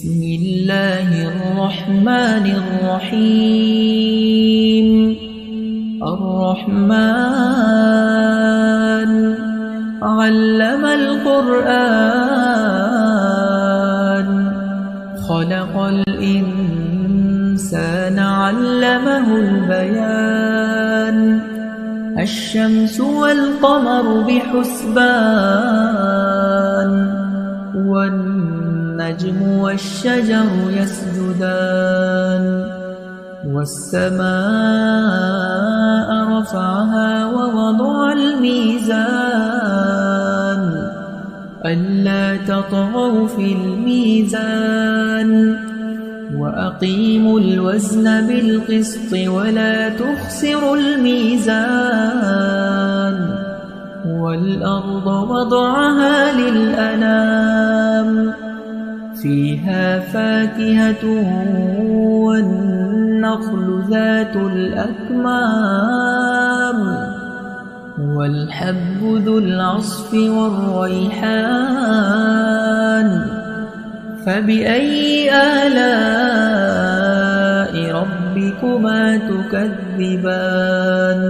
بسم الله الرحمن الرحيم. الرحمن علم القرآن، خلق الإنسان علمه البيان. الشمس والقمر بحسبان، والنجم والشجر يسجدان. والسماء رفعها ووضع الميزان، ألا تطغوا في الميزان. وأقيموا الوزن بالقسط ولا تخسروا الميزان. والأرض وضعها للأنام، فيها فاكهة والنخل ذات الأكمام، والحب ذو العصف والريحان. فبأي آلاء ربكما تكذبان؟